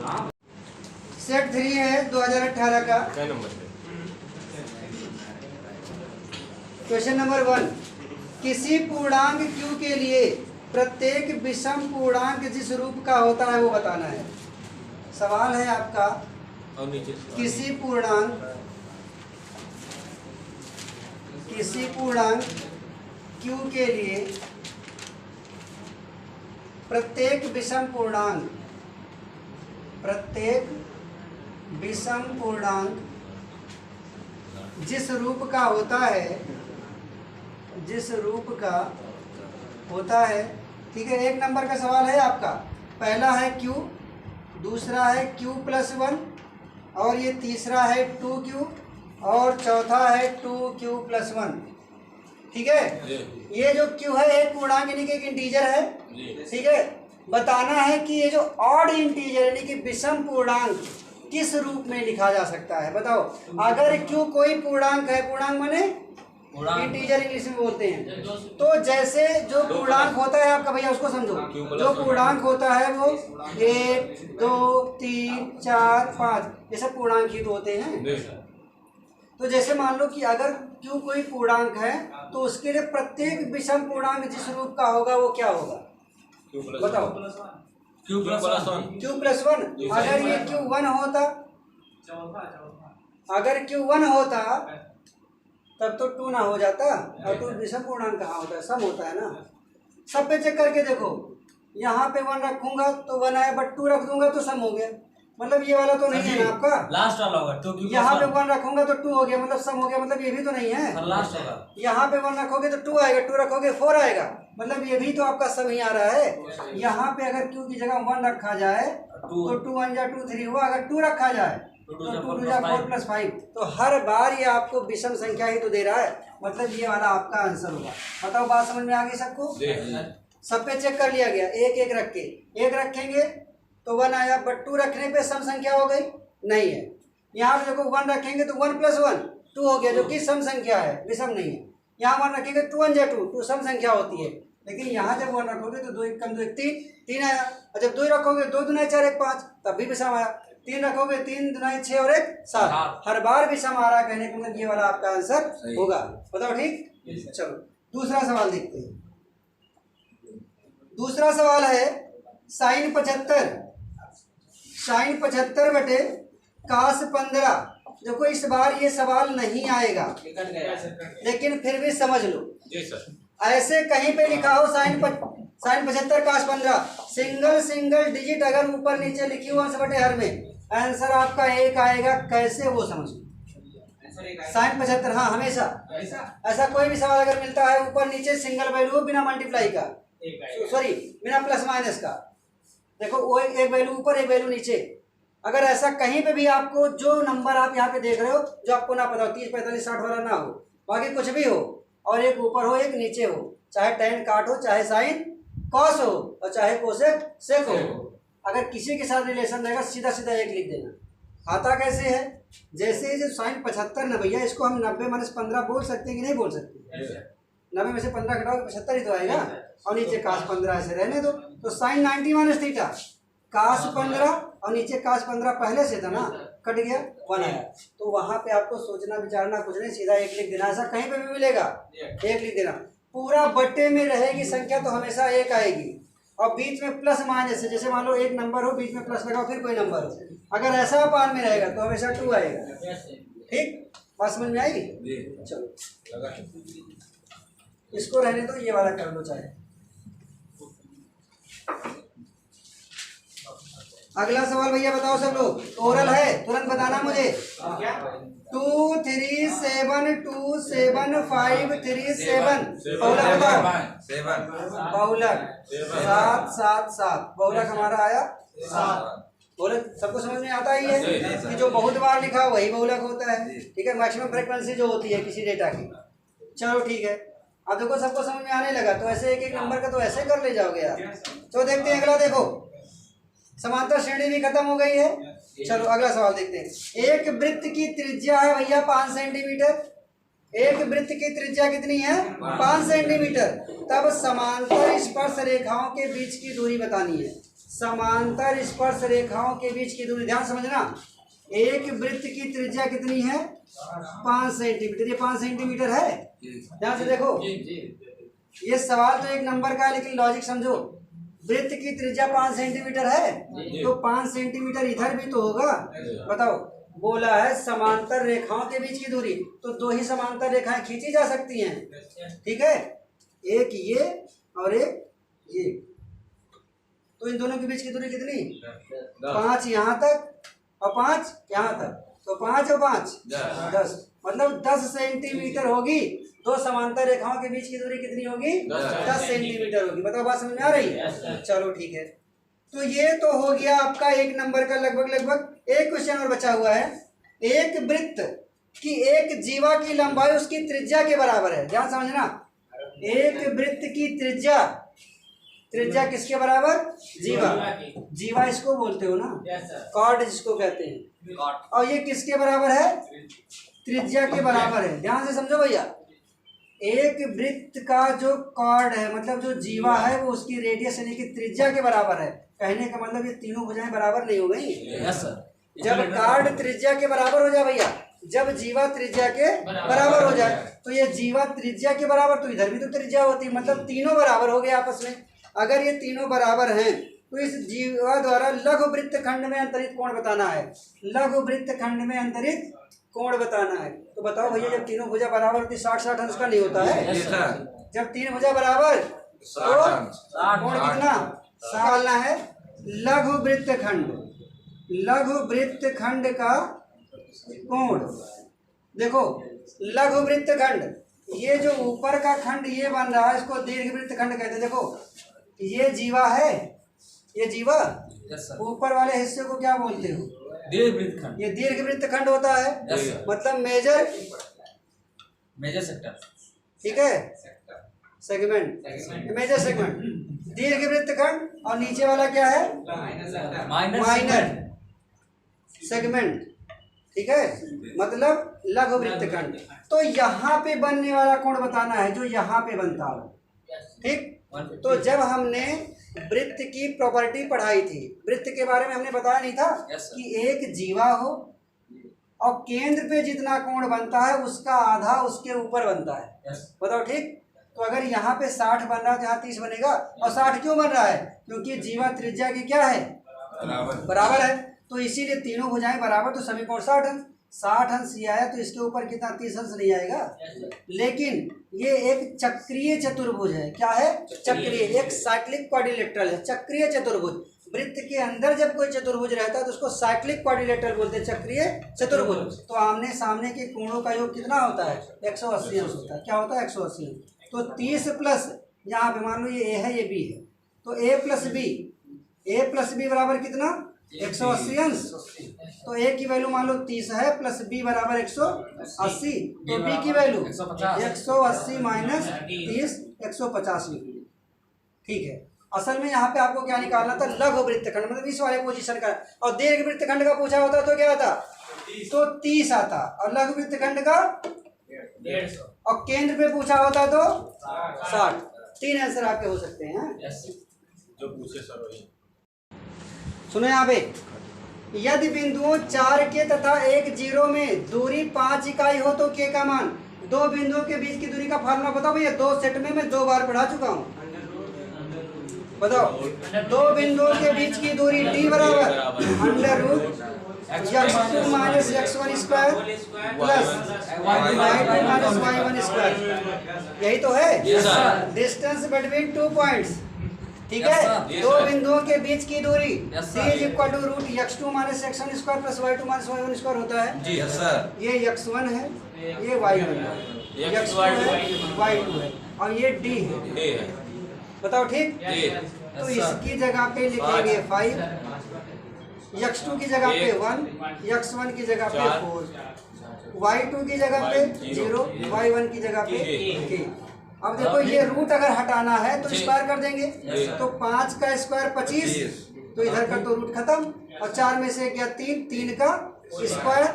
Set 3 है 2018 का। क्या नंबर है? क्वेश्चन नंबर 1, किसी पूर्णांक q के लिए प्रत्येक विषम पूर्णांक जिस रूप का होता है वो बताना है। सवाल है आपका, और नीचे किसी पूर्णांक q के लिए प्रत्येक विषम पूर्णांक जिस रूप का होता है, ठीक है। एक नंबर का सवाल है आपका, पहला है q, दूसरा है q+1 और ये तीसरा है 2q और चौथा है 2q+1, ठीक है। ये जो q है एक पूर्णांक यानी कि एक इंटीजर है, ठीक है। बताना है कि ये जो ऑड इंटीजर यानी कि विषम पूर्णांक किस रूप में लिखा जा सकता है। बताओ, अगर q कोई पूर्णांक है, पूर्णांक माने इंटीजर इंग्लिश में बोलते हैं, तो जैसे जो पूर्णांक होता है आपका, भैया उसको समझो, जो पूर्णांक होता है वो 1 2 3 4 5 ये सब पूर्णांक ही तो होते हैं। तो जैसे मान लो कि अगर q कोई पूर्णांक है तो उसके लिए प्रत्येक विषम पूर्णांक जिस रूप का होगा वो क्या होगा, बताओ। q+1। अगर ये q1 होता, अगर q1 होता तब तो 2 ना हो जाता, और 2 विषम पूर्णांक कहाँ होता है, सम होता है ना। सब पे चेक करके देखो, यहाँ पे 1 रखूंगा तो 1 आया, बट 2 रख दूंगा तो सम हो गया, मतलब ये वाला तो नहीं है ना आपका, लास्ट वाला होगा। तो यहाँ पे 1 रखूंगा तो 2 हो गया, मतलब सम हो गया, मतलब ये भी तो नहीं है। लास्ट होगा। यहाँ पे 1 रखोगे तो 2 आएगा, 2 रखोगे 4 आएगा, मतलब ये भी तो आपका सम ही आ रहा है। यहाँ पे अगर q की जगह 1 रखा जाए तो 2 1 जा 2 3 हुआ, अगर 2 रखा जाए तो 2 2 जा 4 + 5, तो हर बार ये आपको विषम संख्या ही तो दे रहा है, मतलब ये वाला आपका आंसर होगा। बताओ, बात समझ में आ गई सबको? सब पे चेक कर लिया गया, एक एक रख के, एक रखेंगे तो 1 आया, बट 2 रखने पे सम संख्या हो गई नहीं है। यहाँ पे देखो 1 रखेंगे तो 1 + 1 2 हो गया, जो कि सम संख्या है, विषम नहीं है। यहाँ 1 रखेंगे 2 1 जा 2 2 सम संख्या होती है, लेकिन यहाँ जब 1 रखोगे तो 2 1 कम 2 1 3 आया, और जब 2 रखोगे 2 2 4 1 5 तब भी विषम आया, 3 रखोगे 3 2 6 और 1 7, हर बार विषम आ रहा है, कहने का मतलब ये वाला आपका आंसर होगा। बताओ, ठीक। चलो दूसरा सवाल देखते हैं। दूसरा सवाल है sin 75 बटे cos 15। देखो इस बार ये सवाल नहीं आएगा, लेकिन फिर भी समझ लो। ऐसे कहीं पे लिखा हो sin 75 cos 15, सिंगल डिजिट अगर ऊपर नीचे लिखी हो अंश बटे हर में, आंसर आपका 1 आएगा। कैसे वो समझो, sin 75, हाँ हमेशा ऐसा कोई भी सवाल अगर मिलता है ऊपर नीचे सिंगल वैल्यू हो बिना मल्टीप्लाई का, सॉरी बिना प्लस माइनस का, देखो वो एक वैल्यू ऊपर एक वैल्यू नीचे, अगर ऐसा कहीं पे भी आपको जो नंबर आप यहाँ पे देख रहे हो जो आपको ना पता हो, 30 45 60 वाला ना हो, बाकी कुछ भी हो, और एक ऊपर हो एक नीचे हो, चाहे tan काट हो, चाहे sin cos हो, और चाहे कोसेक सेक हो, अगर किसी के साथ रिलेशन रहेगा सीधा सीधा 1 लिख देना। आता कैसे है, जैसे जो sin 75 ना भैया, इसको हम 90 - 15 बोल सकते हैं कि नहीं बोल सकते? 90 में से 15 घटाओ 75 ही तो आएगा, और नीचे cos 15 ऐसे रहने दो, तो sin 90 - थीटा cos 15 और नीचे cos 15 पहले से था ना, कट गया 1 आया, तो वहां पे आपको सोचना विचारना कुछ नहीं, सीधा 1 लिख देना। ऐसा कहीं पे भी मिलेगा 1 लिख देना। पूरा बट्टे में रहेगी संख्या तो हमेशा 1 आएगी, और बीच में प्लस माइनस है, जैसे मान लो एक नंबर हो बीच में प्लस लगाओ फिर कोई नंबर हो, अगर ऐसा पान में रहेगा तो हमेशा 2 आएगा। ठीक, बात समझ में आएगी? चलो इसको रहने दो, ये वाला कर लो चाहे। अगला सवाल भैया बताओ सब लोग, ओरल है, तुरंत बताना मुझे। 2 3 7 2 7 5 3 7 बहुलक बताओ, बहुलक 7 7 7, बहुलक हमारा आया 7। बहुलक सबको समझ में आता ही है कि जो बहुत बार लिखा वही बहुलक होता है, ठीक है, मैक्सिमम फ्रीक्वेंसी जो होती है किसी डेटा की। चलो ठीक है, अब देखो सबको समझ में आने लगा, तो ऐसे एक एक नंबर का तो ऐसे कर ले जाओगे यार। तो देखते हैं अगला, देखो समांतर श्रेणी भी खत्म हो गई है। चलो अगला सवाल देखते हैं। एक वृत्त की त्रिज्या है भैया 5 सेंटीमीटर, एक वृत्त की त्रिज्या कितनी है 5 सेंटीमीटर, तब समांतर स्पर्श रेखाओं के बीच की दूरी बतानी है। समांतर स्पर्श रेखाओं के बीच की दूरी, ध्यान समझना, एक वृत्त की त्रिज्या कितनी है 5 सेंटीमीटर, ये 5 सेंटीमीटर है। ध्यान से देखो, ये सवाल तो एक नंबर का है लेकिन लॉजिक समझो। वृत्त की त्रिज्या 5 सेंटीमीटर है तो 5 सेंटीमीटर इधर भी तो होगा। बताओ, बोला है समांतर रेखाओं के बीच की दूरी, तो 2 ही समांतर रेखाएं खींची जा सकती हैं, ठीक है, एक ये और एक ये। तो इन दोनों के बीच की दूरी कितनी 5 यहाँ तक और 5 यहाँ तक, तो 5 और 5 10, मतलब 10 सेंटीमीटर होगी। 2 समांतर रेखाओं के बीच की दूरी कितनी होगी 10 सेंटीमीटर होगी। बताओ बात समझ में आ रही है? चलो ठीक है, तो ये तो हो गया आपका एक नंबर का लगभग। एक क्वेश्चन और बचा हुआ है। एक वृत्त की एक जीवा की लंबाई उसकी त्रिज्या के बराबर है। ध्यान समझना, एक वृत्त की त्रिज्या किसके बराबर? जीवा इसको बोलते हो ना, कॉर्ड जिसको कहते हैं, और ये किसके बराबर है? त्रिज्या के बराबर है। ध्यान से समझो भैया, एक वृत्त का जो कॉर्ड है, मतलब जो जीवा है, वो उसकी रेडियस यानी कि त्रिज्या के बराबर है। कहने का मतलब ये तीनों भुजाएं बराबर नहीं हो गई। जब कॉर्ड त्रिज्या के बराबर हो जाए भैया, जब जीवा त्रिज्या के बराबर हो जाए, तो ये जीवा त्रिज्या के बराबर, तो इधर भी तो त्रिज्या होती है, मतलब तीनों बराबर हो गए आपस में। अगर ये तीनों बराबर हैं तो इस जीवा द्वारा लघु वृत्त खंड में अंतरित कोण बताना है। लघु वृत्त खंड में अंतरित कोण बताना है। तो बताओ भैया, जब तीनों भुजा बराबर होती 60-60 अंश का नहीं होता है? जब 3 भुजा बराबर तो कोण कितना निकालना है? लघु वृत्त खंड का कोण। देखो, लघु वृत्त खंड, ये जो ऊपर का खंड ये बन रहा है, इसको दीर्घ वृत्त खंड कहते हैं। देखो, ये जीवा है, ये जीवा, ऊपर वाले हिस्से को क्या बोलते हो? दीर्घवृत्त खंड। ये दीर्घवृत्त खंड होता है, मतलब मेजर सेक्टर, ठीक है, सेगमेंट, मेजर सेगमेंट, दीर्घवृत्त खंड। और नीचे वाला क्या है? माइनर सेगमेंट, ठीक है, मतलब लघु वृत्त खंड। तो यहाँ पे बनने वाला कोण बताना है, जो यहाँ पे बनता हो, ठीक। तो जब हमने वृत्त की प्रॉपर्टी पढ़ाई थी, वृत्त के बारे में हमने बताया नहीं था कि एक जीवा हो और केंद्र पे जितना कोण बनता है उसका आधा उसके ऊपर बनता है। बताओ ठीक। तो अगर यहाँ पे 60 बन रहा है तो यहाँ 30 बनेगा। और 60 क्यों बन रहा है? क्योंकि जीवा त्रिज्या की क्या है? बराबर है। तो इसीलिए तीनों भुजाएं बराबर, तो सभी कोण 60 अंश। 60 अंश ये आया, तो इसके ऊपर कितना 30 अंश नहीं आएगा। लेकिन ये एक चक्रीय चतुर्भुज है। क्या है? चक्रीय, एक साइक्लिक क्वाड्रिलेटरल है, चक्रीय चतुर्भुज। वृत्त के अंदर जब कोई चतुर्भुज रहता है तो उसको साइक्लिक क्वाड्रिलेटरल बोलते हैं, चक्रीय चतुर्भुज। तो आमने सामने के कोणों का योग कितना होता है? 180 अंश होता है। क्या होता है? 180 अंश। तो 30 प्लस, यहाँ पे मान लो ये ए है, ये बी है, तो ए प्लस बी बराबर कितना? 180 अंश। तो ए की वैल्यू मान लो 30 है, प्लस बी बराबर 180, तो बी की वैल्यू 180 माइनस 30, 150 निकली। ठीक है। असल में यहाँ पे आपको क्या निकालना था? लघु वृत्तखंड, मतलब इस वाले पोजीशन का। और दीर्घ वृत्तखंड का पूछा होता तो क्या आता? तो 30 आता। और लघु वृत्तखंड का 150। और केंद्र पे पूछा होता तो 60। 3 आंसर आपके हो सकते हैं। जो पूछे सर वही। सुनो यहाँ पे, यदि बिंदुओं 4 के तथा 1 0 में दूरी 5 इकाई हो तो के का मान। 2 बिंदुओं के बीच की दूरी का फार्मूला बताओ भैया। 2 सेट में मैं 2 बार पढ़ा चुका हूँ। बताओ, 2 बिंदुओं के बीच की दूरी डी बराबर √ x2 minus x1 square plus y2 minus y1 square. यही तो है डिस्टेंस बिटवीन 2 पॉइंट्स। ठीक है। 2 बिंदुओं के बीच की दूरी c = √x2 minus x1 square plus y2 minus y1 square होता है। जी सर। ये x1 है, ये y1 है, x2 है, y2 है, और ये d है। बताओ ठीक। तो इसकी जगह पे लिखेंगे 5, x2 की जगह पे 1, x1 की जगह पे 4, y2 की जगह पे 0, y1 की जगह पे k। अब देखो, ये रूट अगर हटाना है तो स्क्वायर कर देंगे। तो 5 का स्क्वायर 25, तो इधर का तो रूट खत्म। और 4 में से क्या? 3 का स्क्वायर,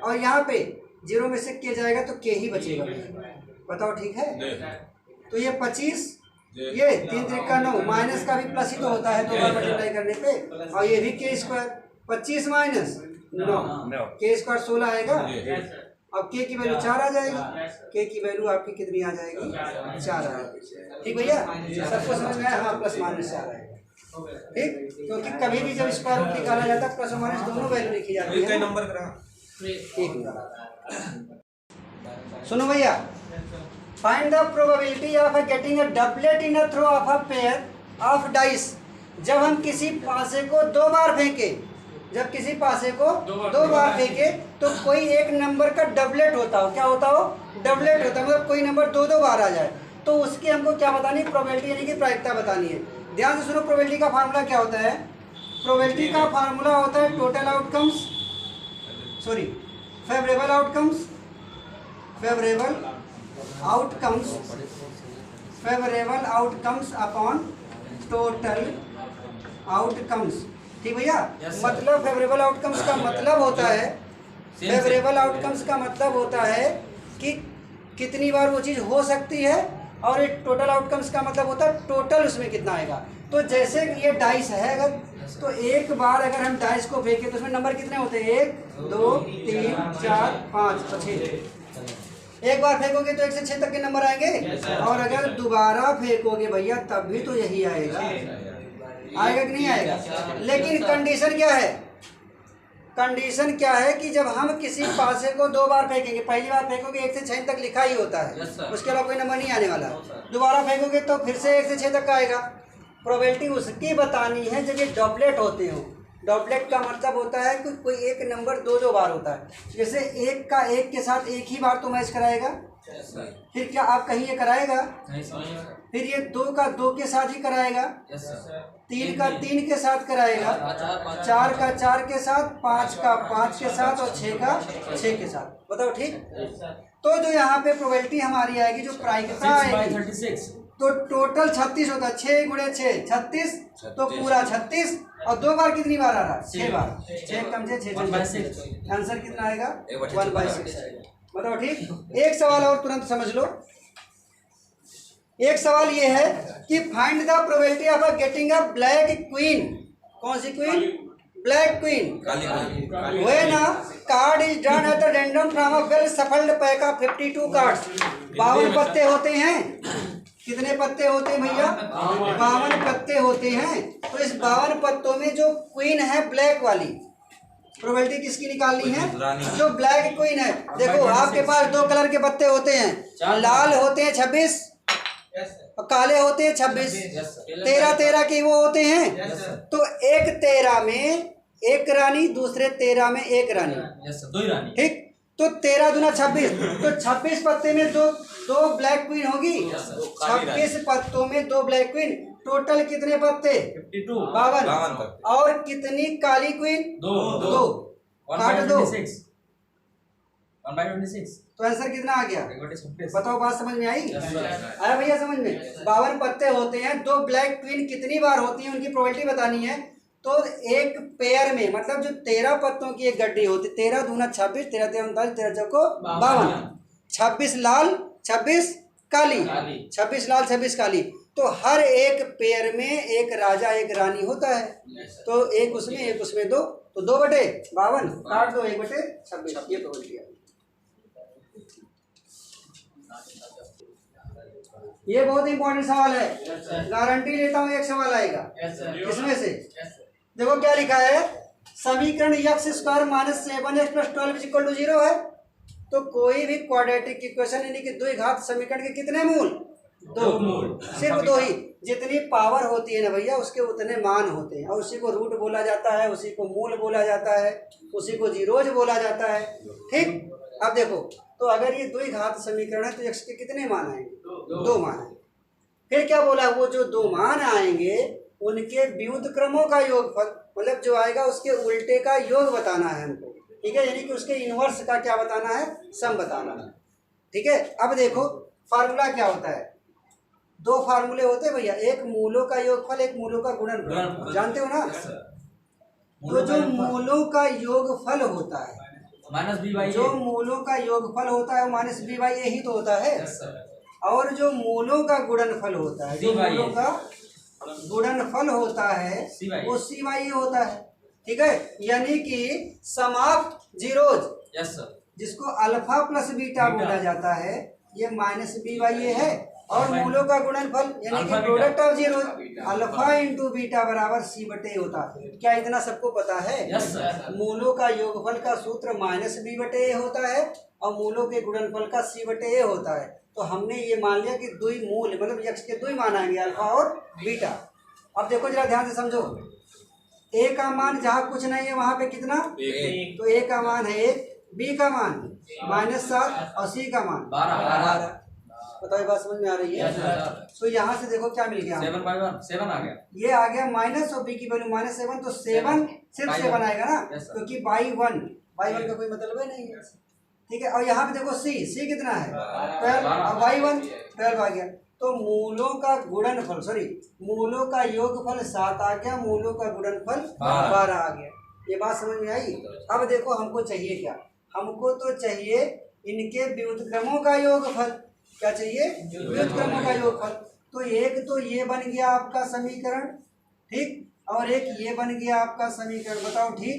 और यहाँ पे 0 में से के जाएगा तो के ही बचेगा। बताओ ठीक है। तो ये 25 ये 3 त्रिका 9 माइनस का भी प्लस ही तो होता है 2 बार मल्टीप्लाई करने पे। और ये भी के स्क्वायर 25 माइनस 9 के स्क्वायर 16 आएगा। अब के की वैल्यू 4 आ जाएगी। के की वैल्यू आपकी कितनी आ जाएगी 4 आएगी। ठीक भैया, सबको समझ में आया? हाँ, प्लस माइनस 4 आएगा। ठीक, क्योंकि कभी भी जब स्क्वायर रूट निकाला जाता है प्लस और माइनस दोनों वैल्यू लिखी जाती है। नंबर करा ठीक, सुनो भैया, find the probability of getting a doublet in a throw of a pair of dice. जब हम किसी पासे को 2 बार फेंके, जब किसी पासे को 2 बार फेंके तो कोई एक नंबर का डबलेट होता हो। क्या होता हो? डबलेट होता है, मतलब कोई नंबर 2 बार आ जाए तो उसकी हमको क्या बतानी? प्रोबेबिलिटी यानी कि प्रायिकता बतानी है। ध्यान से सुनो, प्रोबेबिलिटी का फार्मूला क्या होता है? प्रोबेबिलिटी का फार्मूला होता है total outcomes, sorry favourable outcomes, favourable outcomes upon total outcomes. ठीक भैया, मतलब फेवरेबल आउटकम्स का मतलब होता है, फेवरेबल आउटकम्स का मतलब होता है कि कितनी बार वो चीज़ हो सकती है, और ये टोटल आउटकम्स का मतलब होता है टोटल उसमें कितना आएगा। तो जैसे ये डाइस है, अगर तो एक बार अगर हम डाइस को फेंके तो उसमें नंबर कितने होते हैं? 1 2 3 4 5 6। एक बार फेंकोगे तो 1 से 6 तक के नंबर आएंगे, और अगर दोबारा फेंकोगे भैया तब भी तो यही आएगा। आएगा कि नहीं आएगा? लेकिन कंडीशन क्या है? कंडीशन क्या है कि जब हम किसी पासे को 2 बार फेंकेंगे, पहली बार फेंकोगे 1 से 6 तक लिखा ही होता है, उसके अलावा कोई नंबर नहीं आने वाला। दोबारा फेंकोगे तो फिर से 1 से 6 तक का आएगा। प्रोबेबिलिटी उसकी बतानी है जब ये डबलेट होते हो। डबलेट का मतलब होता है कि कोई एक नंबर 2 बार होता है। जैसे 1 का 1 के साथ एक ही बार तो मैच कराएगा, फिर क्या आप कहीं ये कराएगा? फिर ये 2 का 2 के साथ ही कराएगा, 3 का 3 के साथ कराएगा, 4 का 4 के साथ, 5 का 5 के साथ, और 6 का 6 के साथ। बताओ ठीक। तो जो यहाँ पे प्रोबेबिलिटी हमारी आएगी, जो प्रायिकता आएगी, तो टोटल 36 होता है। 6 × 6 36, तो पूरा 36, और 2 बार कितनी बार आ रहा है? 6 बार। 6 कम से 6, आंसर कितना आएगा? 1/6 आएगा। बताओ ठीक। एक सवाल और तुरंत समझ लो। एक सवाल ये है कि find the probability of getting a black queen. कौन सी queen? Black queen. When a card is drawn at random from a well shuffled pack of 52 cards. 52 पत्ते होते हैं। कितने पत्ते होते हैं भैया? 52 पत्ते होते हैं। तो इस 52 पत्तों में जो क्वीन है ब्लैक वाली, प्रोबेबिलिटी किसकी निकालनी है? जो ब्लैक क्वीन है। देखो आपके पास 2 कलर के पत्ते होते हैं, लाल होते हैं 26 और काले होते हैं 26। 13 के वो होते हैं। तो एक 13 में एक रानी, दूसरे 13 में एक रानी, 2 रानी। ठीक। तो 13 दूना 26, तो 26 पत्ते में दो ब्लैक क्वीन होगी। 26 पत्तों में 2 ब्लैक क्वीन, टोटल कितने पत्ते? 52। और कितनी काली क्वीन? 2। काट दो, 1/26। तो आंसर कितना आ गया? बताओ, बात समझ में आई? आया भैया समझ में? 52 पत्ते होते हैं, 2 ब्लैक क्वीन कितनी बार होती है उनकी प्रोबेबिलिटी बतानी है। तो एक पेयर में, मतलब जो 13 पत्तों की एक गड्डी होती, 13 दूना 26, 13 3 39, 13 चौको 52। 26 लाल 26 काली, 26 लाल 26 काली। तो हर एक पेयर में एक राजा एक रानी होता है। तो एक उसमें एक उसमें 2, तो 2/52 काट दो, 1/26। ये प्रोबेबिलिटी है। ये बहुत इंपॉर्टेंट सवाल है, गारंटी लेता हूँ एक सवाल आएगा इसमें से। देखो क्या लिखा है, समीकरण x² - 7x + 12 = 0 है। तो कोई भी क्वाड्रेटिक इक्वेशन यानी कि द्विघात समीकरण के कितने मूल? 2 मूल, सिर्फ 2 ही। जितनी पावर होती है ना भैया, उसके उतने मान होते हैं, और उसी को रूट बोला जाता है, उसी को मूल बोला जाता है, उसी को जीरोज बोला जाता है। ठीक। अब देखो, तो अगर ये द्विघात समीकरण है तो x के कितने मान आएंगे? 2 मान आएंगे। फिर क्या बोला, वो जो 2 मान आएंगे उनके व्युत्क्रमों का योगफल, मतलब जो आएगा उसके उल्टे का योग बताना है हमको। ठीक है, यानी कि उसके इन्वर्स का क्या बताना है? सम बताना है। ठीक है। अब देखो फार्मूला क्या होता है। 2 फार्मूले होते हैं भैया, एक मूलों का योगफल, एक मूलों का गुणनफल। जानते हो ना? तो जो मूलों का योगफल होता है, -b/a, जो मूलों का योगफल होता है वो -b/a ही तो होता है। और जो मूलों का गुणनफल होता है, जो CYA मूलों का गुणनफल होता है CYA वो CYA होता है। ठीक है, यानी कि सम ऑफ जीरोज यस सर जिसको अल्फा प्लस बीटा बोला जाता है, ये माइनस BYA है। और मूलों का गुणनफल यानी कि alpha product of zero alpha into beta बराबर C बटे A होता है। क्या इतना सबको पता है? Yes sir. मूलों का योगफल का सूत्र माइनस B बटे A होता है और मूलों के गुणनफल का C बटे A होता है। तो हमने ये मान लिया कि दुई मूल मतलब यक्ष के दुई मान आएंगे, अल्फा और बीटा। अब देखो जरा ध्यान से समझो, A का मान जहाँ कुछ नहीं है वहां पे कितना? तो A का मान है 1, B का मान -7 और C का मान 12। बताओ बात समझ में आ रही है? तो यहाँ से देखो क्या मिल गया, 7 आ गया। ये आ गया माइनस और B की वैल्यू -7, तो 7 सिर्फ 7 आएगा ना, क्योंकि बाई वन का कोई मतलब है नहीं है। ठीक है, और यहाँ पे देखो C कितना है 12 और बाई वन 12 आ गया। तो मूलों का गुणनफल मूलों का योगफल 7 आ गया, मूलों का गुणनफल 12 आ गया। ये बात समझ में आई? अब देखो हमको चाहिए क्या, हमको तो चाहिए इनके व्युत्क्रमों का योगफल। क्या चाहिए? व्युत्क्रमों का योगफल। तो एक तो ये बन गया आपका समीकरण, ठीक, और एक ये बन गया आपका समीकरण। बताओ ठीक?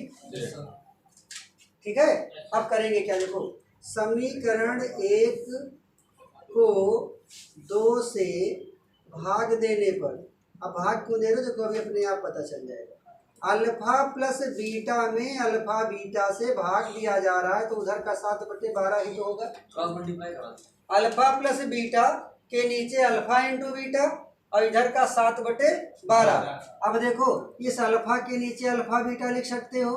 ठीक है, अब करेंगे क्या, देखो समीकरण 1 को 2 से भाग देने पर, अब भाग क्यों दे रहे हो देखो अभी अपने आप पता चल जाएगा। अल्फा प्लस बीटा में अल्फा बीटा से भाग दिया जा रहा है, तो उधर का 7/12 ही तो होगा। क्रॉस मल्टीप्लाई करा, अल्फा प्लस बीटा के नीचे अल्फा इंटू बीटा और इधर का 7/12। अब देखो इस अल्फा के नीचे अल्फा बीटा लिख सकते हो,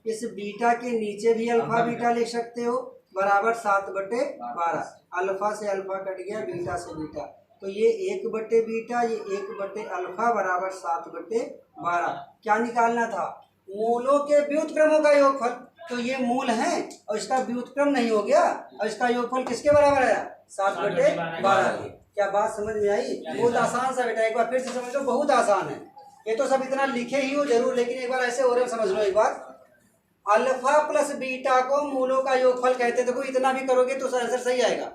इस बीटा के नीचे भी अल्फा बीटा लिख सकते हो, बराबर 7/12। अल्फा से अल्फा कट गया, बीटा से बीटा, तो ये 1/बीटा, ये 1/अल्फा बराबर 7/12। क्या निकालना था? मूलों के व्युत्क्रमों का योगफल। तो ये मूल है और इसका व्युत्क्रम नहीं हो गया, और इसका योगफल किसके बराबर आया? 7/12 के। क्या बात समझ में आई? बहुत आसान सा बेटा, एक बार फिर से समझ लो, बहुत आसान है। ये तो सब इतना लिखे ही हो जरूर, लेकिन एक बार ऐसे ओरल समझ लो। एक बार अल्फा प्लस बीटा को मूलों का योगफल कहते हैं। देखो इतना भी करोगे तो आंसर सही आएगा।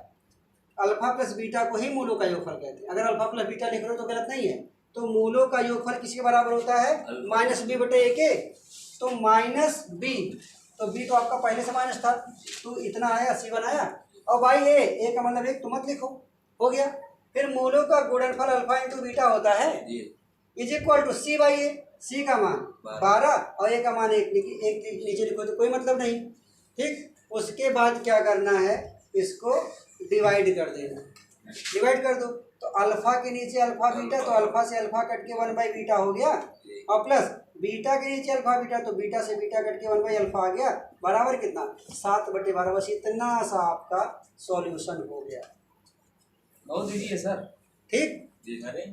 अल्फा प्लस बीटा को ही मूलों का योगफल कहते हैं। अगर अल्फा प्लस बीटा लिख रहे हो तो गलत नहीं है। तो मूलों का योगफल किसके बराबर होता है? -B बटे A के। तो -B, तो B तो आपका पहले से माइनस था, तो इतना आया, C1 आया, और बाई A का मतलब 1 तो मत लिखो, हो गया। फिर मूलों का गुणनफल अल्फा इंटू बीटा होता है is equal to C/A। C का मान 12 और A का मान 1 नीचे लिखो तो कोई मतलब नहीं। ठीक, उसके बाद क्या करना है, इसको डिवाइड कर देना, डिवाइड कर दो। तो अल्फा के नीचे अल्फा बीटा, तो अल्फा से अल्फा कट के 1/बीटा हो गया, और प्लस बीटा के नीचे अल्फा बीटा, तो बीटा से बीटा कट के 1/अल्फा आ गया, बराबर कितना? 7/12। बस इतना सा आपका सॉल्यूशन हो गया। बहुत इजी है सर। ठीक, जी अरे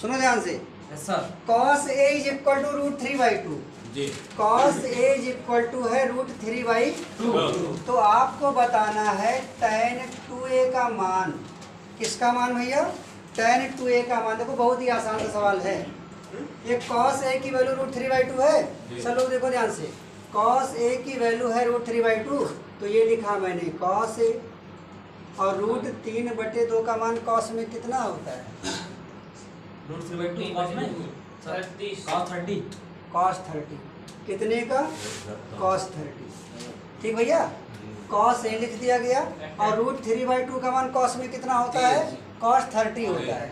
सुनो ध्यान से। Yes sir. cos A is equal to √3/2 जी। cos A is equal to है √3/2। तो आपको बताना है tan 2A का मान। किसका मान भैया? tan 2A का मान। देखो बहुत ही आसान सा सवाल है। ये cos A की वैल्यू √3/2 है। चलो देखो ध्यान से, cos A की वैल्यू है √3/2, तो ये लिखा मैंने cos A, और √3/2 का मान cos में कितना होता है? √3/2 cos में 30 cos 30 कितने का? cos 30। ठीक भैया, cos A लिख दिया गया, और √3/2 का मान cos में कितना होता है? cos 30 होता है।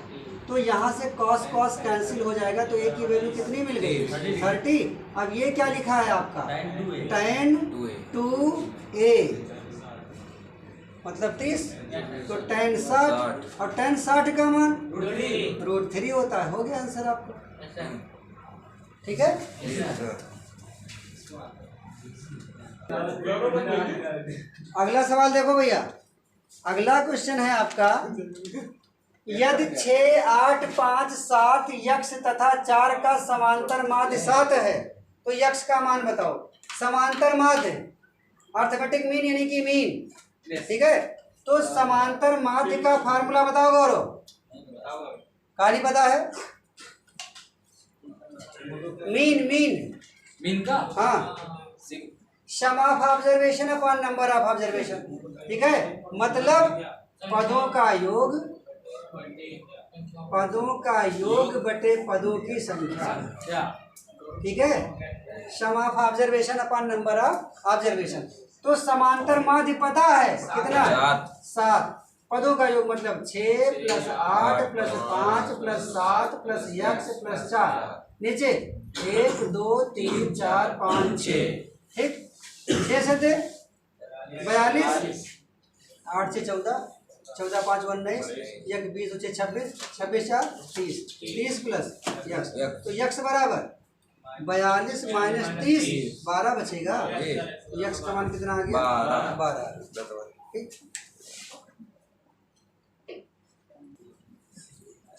तो यहाँ से cos कैंसिल हो जाएगा, तो A की वैल्यू कितनी मिल गई? 30। अब ये क्या लिखा है आपका? tan 2A मतलब 30, तो tan 60, और tan 60 का मान √3 होता है। हो गया आंसर आपका। ठीक है, अगला सवाल देखो भैया। अगला क्वेश्चन है आपका, यदि 6, 8, 5, 7 यक्ष तथा 4 का समांतर माध्य 7 है, तो यक्ष का मान बताओ। समांतर माध्य अर्थमेटिक मीन यानी कि मीन, ठीक है। तो समांतर माध्य का फार्मूला बताओ गौरव। काली पता है? मीन मीन का हाँ, sum of observation upon number of observation. ठीक है, मतलब पदों का योग बटे पदों की संख्या, ठीक है। Sum of observation upon number of observation. तो समांतर माध्य पता है कितना? 7। पदों का योग मतलब 6 + 8 + 5 + 7 + x + 4। नीचे 1 2 3 4 5 6, ठीक। 6 से थे 42, 8 से 14, 14 5 19, 1 20 × 26, 26 4 30, 30 + x, तो x बराबर 42 - 30, 12 बचेगा। तो x का मान कितना आ गया? 12, ठीक।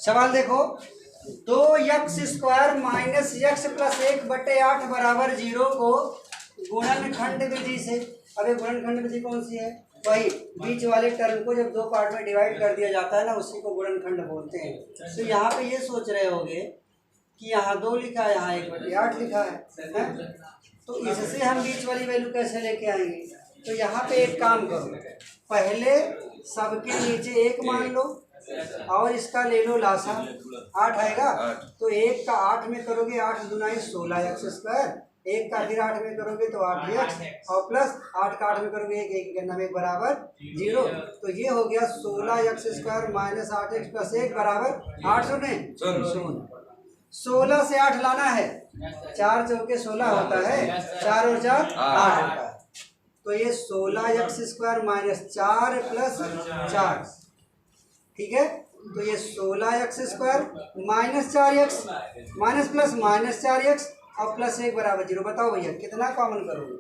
सवाल देखो, 2x² - x + 1/8 = 0 को गुणनखंड विधि से, अब ये गुणनखंड विधि कौन सी है? वही बीच वाले टर्म को जब 2 पार्ट में डिवाइड कर दिया जाता है ना, उसी को गुणनखंड बोलते हैं। तो यहाँ पे ये सोच रहे होगे कि यहाँ 2 लिखा है, यहाँ 1/8 लिखा है? तो इससे हम बीच वाली वैल्यू कैसे लेके आएंगे? तो यहाँ पे एक काम करो, पहले सबके नीचे 1 मान लो और इसका ले लो लासा, 8 आएगा। तो 1 का 8 में करोगे 8 दूना 16x², 1 का फिर 8 में करोगे तो 8x, और प्लस 8 का 8 में करोगे 1, 1 करना में बराबर 0। तो ये हो गया 16x² - 8x + 1 = 8 शून्य 16 से 8 लाना है, 4 चौके 16 होता है, 4 और 4 8 होता है। तो ये 16x² - 4 + 4, ठीक है। तो ये 16x² - 4x minus plus -4x और +1 = 0। बताओ भैया कितना कॉमन करोगे?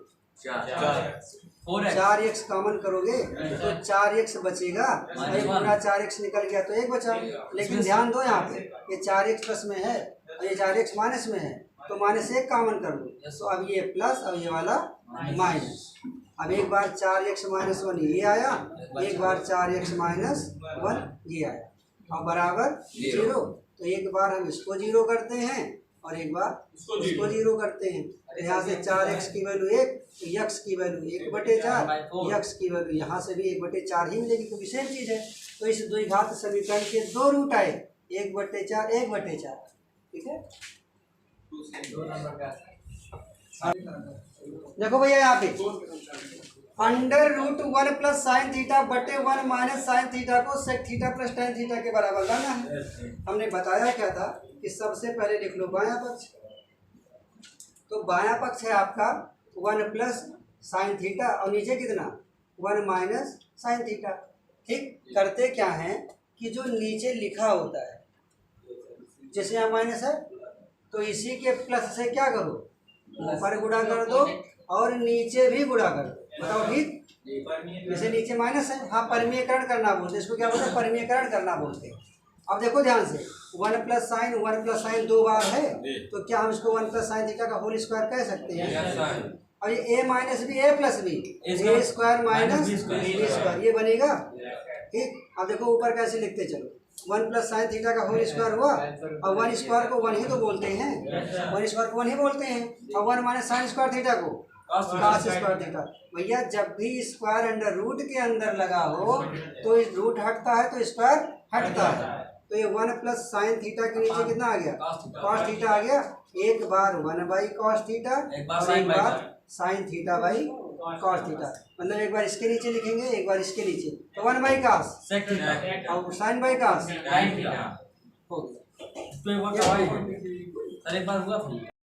4x कॉमन करोगे तो 4x बचेगा, पूरा 4x निकल गया तो 1 बचा। लेकिन ध्यान दो यहाँ पे ये 4x प्लस में है और ये 4x माइनस में है, तो -1 कॉमन कर लो, तो अब ये प्लस और ये वाला माइनस। अब एक बार 4x - 1 ये आया, एक बार 4x - 1 ये आया, और बराबर 0। तो एक बार हम इसको 0 करते हैं और एक बार इसको 0 करते हैं। तो यहाँ से 4x की वैल्यू 1, तो x की वैल्यू 1/4, x की वैल्यू यहाँ से भी 1/4 ही मिलेगी, क्योंकि सेम चीज़ है। तो इस द्विघात समीकरण के 2 रूट आए, 1/4 1/4, ठीक है। देखो भैया यहाँ पे √1 + sin थीटा बटे 1 - sin थीटा को sec थीटा + tan थीटा के बराबर लाना है। हमने बताया क्या था कि सबसे पहले लिख लो बायां पक्ष। तो बायां पक्ष है आपका 1 + sin थीटा और नीचे कितना 1 - sin थीटा, ठीक। करते क्या है कि जो नीचे लिखा होता है, जैसे यहाँ माइनस है तो इसी के प्लस से क्या करो, ऊपर गुणा कर दो और नीचे भी गुणा कर दो। बताओ ठीक। जैसे नीचे माइनस है, हाँ परिमीयकरण करना बोलते हैं इसको, क्या बोलते हैं? परिमीयकरण करना बोलते हैं। अब देखो ध्यान से 1 + sin 2 बार है, तो क्या हम इसको 1 + sin थीटा का होल स्क्वायर कह सकते हैं? और ये a - b a + b a² - b² ये बनेगा, ठीक। अब देखो ऊपर कैसे लिखते चलो, 1 + sin थीटा का होल स्क्वायर हुआ, और 1 स्क्वायर को 1 ही तो बोलते हैं, 1 स्क्वायर को 1 ही बोलते हैं, और 1 - sin² थीटा को cos² थीटा। भैया जब भी स्क्वायर अंडर रूट के अंदर लगा हो तो इस रूट हटता है तो स्क्वायर हटता है। तो ये 1 + sin थीटा के नीचे कितना आ गया? cos थीटा आ गया। एक बार 1/cos थीटा और एक बार sin theta by cos theta, मतलब एक बार इसके नीचे लिखेंगे एक बार इसके नीचे, तो 1/cos और sin/cos हो गया। एक बार हुआ था।